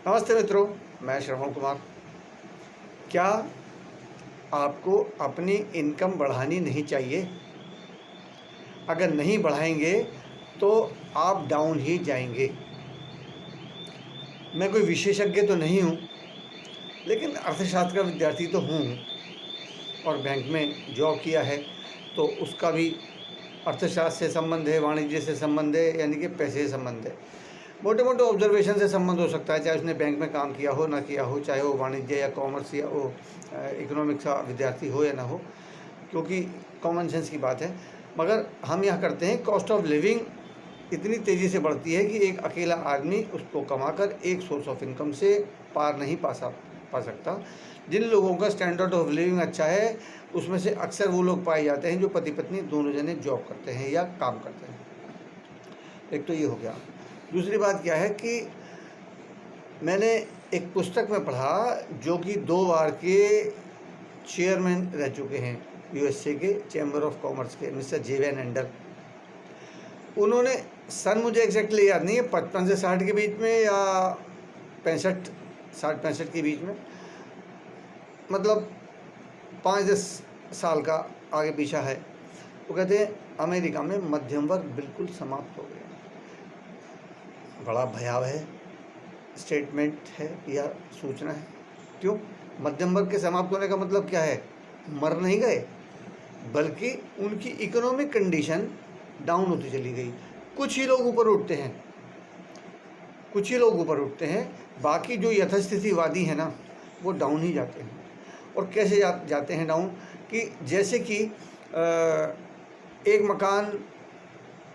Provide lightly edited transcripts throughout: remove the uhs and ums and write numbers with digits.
नमस्ते मित्रों, मैं श्रवण कुमार। क्या आपको अपनी इनकम बढ़ानी नहीं चाहिए? अगर नहीं बढ़ाएंगे तो आप डाउन ही जाएंगे। मैं कोई विशेषज्ञ तो नहीं हूँ, लेकिन अर्थशास्त्र का विद्यार्थी तो हूँ और बैंक में जॉब किया है, तो उसका भी अर्थशास्त्र से संबंध है, वाणिज्य से संबंध है, यानी कि पैसे से संबंध है। मोटे मोटे ऑब्जर्वेशन से संबंध हो सकता है, चाहे उसने बैंक में काम किया हो ना किया हो, चाहे वो वाणिज्य या कॉमर्स या वो इकोनॉमिक्स का विद्यार्थी हो या ना हो, क्योंकि कॉमन सेंस की बात है। मगर हम यह करते हैं, कॉस्ट ऑफ लिविंग इतनी तेज़ी से बढ़ती है कि एक अकेला आदमी उसको कमाकर एक सोर्स ऑफ इनकम से पार नहीं पा सकता। जिन लोगों का स्टैंडर्ड ऑफ लिविंग अच्छा है, उसमें से अक्सर वो लोग पाए जाते हैं जो पति पत्नी दोनों जने जॉब करते हैं या काम करते हैं। एक तो ये हो गया। दूसरी बात क्या है कि मैंने एक पुस्तक में पढ़ा, जो कि 2 बार के चेयरमैन रह चुके हैं यूएसए के चैम्बर ऑफ कॉमर्स के, मिस्टर जेवेन एंडर। उन्होंने सन मुझे एग्जैक्टली याद नहीं है, 55 से 60 के बीच में या 60-65 के बीच में, मतलब 5-10 साल का आगे पीछा है। वो कहते हैं अमेरिका में मध्यम वर्ग बिल्कुल समाप्त हो गया। बड़ा भयावह स्टेटमेंट है या सूचना है। क्यों? मध्यम वर्ग के समाप्त होने का मतलब क्या है? मर नहीं गए, बल्कि उनकी इकोनॉमिक कंडीशन डाउन होती चली गई। कुछ ही लोग ऊपर उठते हैं, बाकी जो यथास्थितिवादी हैं ना, वो डाउन ही जाते हैं। और कैसे जाते हैं डाउन? कि जैसे कि एक मकान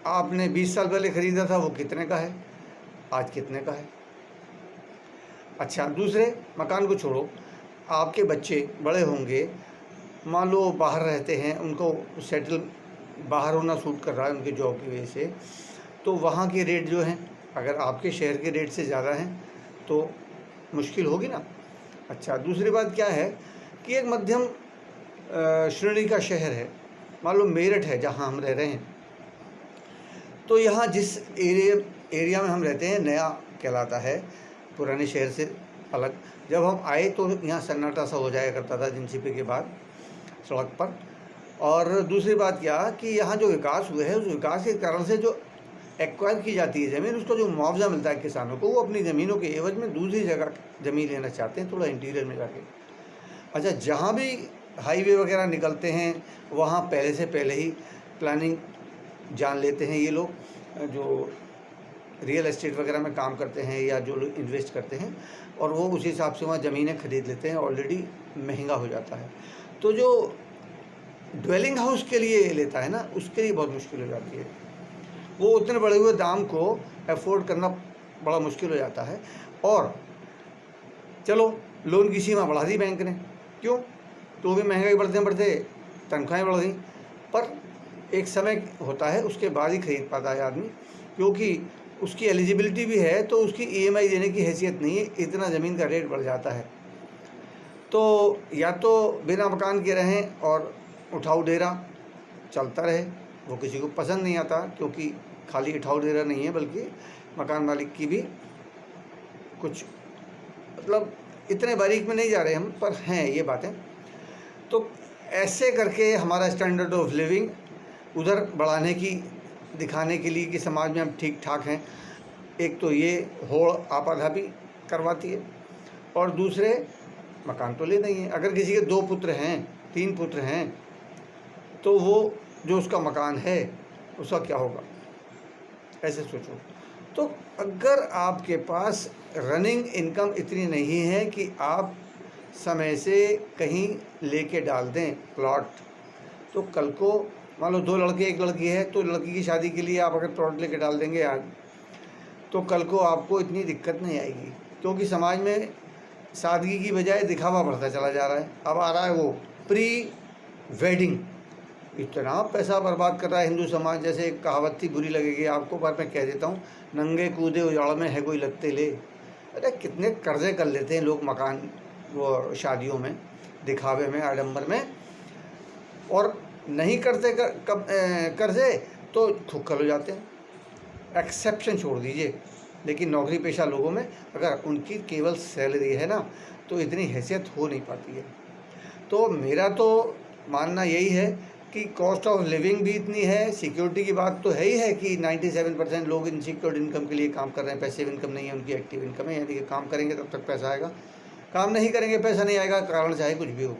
आपने 20 साल पहले ख़रीदा था, वो कितने का है, आज कितने का है। अच्छा, दूसरे मकान को छोड़ो, आपके बच्चे बड़े होंगे, मान लो बाहर रहते हैं, उनको सेटल बाहर होना सूट कर रहा है उनके जॉब की वजह से, तो वहाँ के रेट जो हैं अगर आपके शहर के रेट से ज़्यादा हैं तो मुश्किल होगी ना। अच्छा, दूसरी बात क्या है कि एक मध्यम श्रेणी का शहर है, मान लो मेरठ है जहाँ हम रह रहे हैं, तो यहाँ जिस एरिया में हम रहते हैं नया कहलाता है, पुराने शहर से अलग। जब हम आए तो यहाँ सन्नाटा सा हो जाया करता था जिनसीपी के बाद सड़क पर। और दूसरी बात क्या कि यहाँ जो विकास हुए हैं, उस विकास के कारण से जो एक्वायर की जाती है ज़मीन, उसको जो मुआवजा मिलता है किसानों को, वो अपनी ज़मीनों के एवज में दूसरी जगह ज़मीन लेना चाहते हैं, थोड़ा इंटीरियर में जाके। अच्छा, जहाँ भी हाईवे वगैरह निकलते हैं वहाँ पहले ही प्लानिंग जान लेते हैं ये लोग, जो रियल एस्टेट वगैरह में काम करते हैं या जो लोग इन्वेस्ट करते हैं, और वो उसी हिसाब से वहाँ ज़मीनें खरीद लेते हैं। ऑलरेडी महंगा हो जाता है, तो जो ड्वेलिंग हाउस के लिए लेता है ना, उसके लिए बहुत मुश्किल हो जाती है। वो उतने बढ़े हुए दाम को अफोर्ड करना बड़ा मुश्किल हो जाता है। और चलो लोन की सीमा बढ़ा दी बैंक ने, क्यों? तो भी महंगाई बढ़ते बढ़ते तनख्वाहें बढ़ गई, पर एक समय होता है उसके बाद ही खरीद पाता है आदमी, क्योंकि उसकी एलिजिबिलिटी भी है, तो उसकी ईएमआई देने की हैसियत नहीं है, इतना ज़मीन का रेट बढ़ जाता है। तो या तो बिना मकान के रहें और उठाऊ डेरा चलता रहे, वो किसी को पसंद नहीं आता, क्योंकि खाली उठाऊ डेरा नहीं है, बल्कि मकान मालिक की भी कुछ, मतलब इतने बारीक में नहीं जा रहे हम, पर हैं ये बातें। तो ऐसे करके हमारा स्टैंडर्ड ऑफ लिविंग उधर बढ़ाने की, दिखाने के लिए कि समाज में हम ठीक ठाक हैं, एक तो ये होड़ आपाधापी करवाती है, और दूसरे मकान तो लेना ही है। अगर किसी के 2 पुत्र हैं, 3 पुत्र हैं, तो वो जो उसका मकान है उसका क्या होगा, ऐसे सोचो। तो अगर आपके पास रनिंग इनकम इतनी नहीं है कि आप समय से कहीं लेके डाल दें प्लॉट, तो कल को मान लो 2 लड़के 1 लड़की है, तो लड़की की शादी के लिए आप अगर प्लॉट लेके डाल देंगे आज, तो कल को आपको इतनी दिक्कत नहीं आएगी, क्योंकि समाज में सादगी की बजाय दिखावा बढ़ता चला जा रहा है। अब आ रहा है वो प्री वेडिंग, इतना पैसा बर्बाद कर रहा है हिंदू समाज। जैसे एक कहावत थी, बुरी लगेगी आपको, पर मैं कह देता हूँ, नंगे कूदे उजाड़ में है कोई लगते ले। अरे कितने कर्जे कर लेते हैं लोग मकान, वो शादियों में, दिखावे में, आडंबर में, और नहीं करते कर्जे तो खुक्कल हो जाते हैं। एक्सेप्शन छोड़ दीजिए, लेकिन नौकरी पेशा लोगों में अगर उनकी केवल सैलरी है ना, तो इतनी हैसियत हो नहीं पाती है। तो मेरा तो मानना यही है कि कॉस्ट ऑफ लिविंग भी इतनी है, सिक्योरिटी की बात तो है ही है कि 97% लोग इनसिक्योर्ड इनकम के लिए काम कर रहे हैं, पैसिव इनकम नहीं है उनकी, एक्टिव इनकम है, यानी कि काम करेंगे तब तक पैसा आएगा, काम नहीं करेंगे पैसा नहीं आएगा, कारण चाहे कुछ भी हो।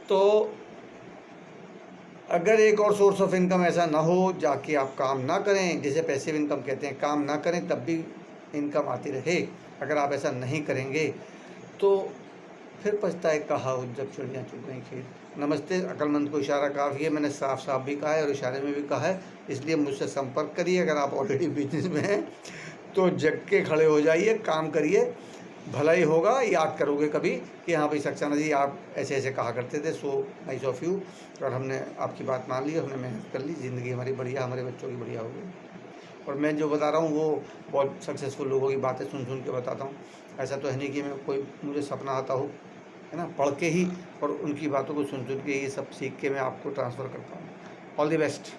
तो अगर एक और सोर्स ऑफ इनकम ऐसा ना हो जाके आप काम ना करें, जिसे पैसिव इनकम कहते हैं, काम ना करें तब भी इनकम आती रहे, अगर आप ऐसा नहीं करेंगे तो फिर पछताए कहा जब चिड़ियाँ चुग गई खेत। नमस्ते अक्लमंद को इशारा काफ़ी है, मैंने साफ साफ भी कहा है और इशारे में भी कहा है, इसलिए मुझसे संपर्क करिए। अगर आप ऑलरेडी बिजनेस में हैं तो जग के खड़े हो जाइए, काम करिए, भला ही होगा। याद करोगे कभी कि हाँ भाई सक्सेना जी आप ऐसे ऐसे कहा करते थे, सो नाइस ऑफ यू, और हमने आपकी बात मान ली, हमने मेहनत कर ली, ज़िंदगी हमारी बढ़िया, हमारे बच्चों की बढ़िया हो गई। और मैं जो बता रहा हूँ वो बहुत सक्सेसफुल लोगों की बातें सुन सुन के बताता हूँ। ऐसा तो है नहीं कि मैं कोई मुझे सपना आता हो, है ना, पढ़ के ही और उनकी बातों को सुन सुन के ये सब सीख के मैं आपको ट्रांसफ़र करता हूँ। All the best.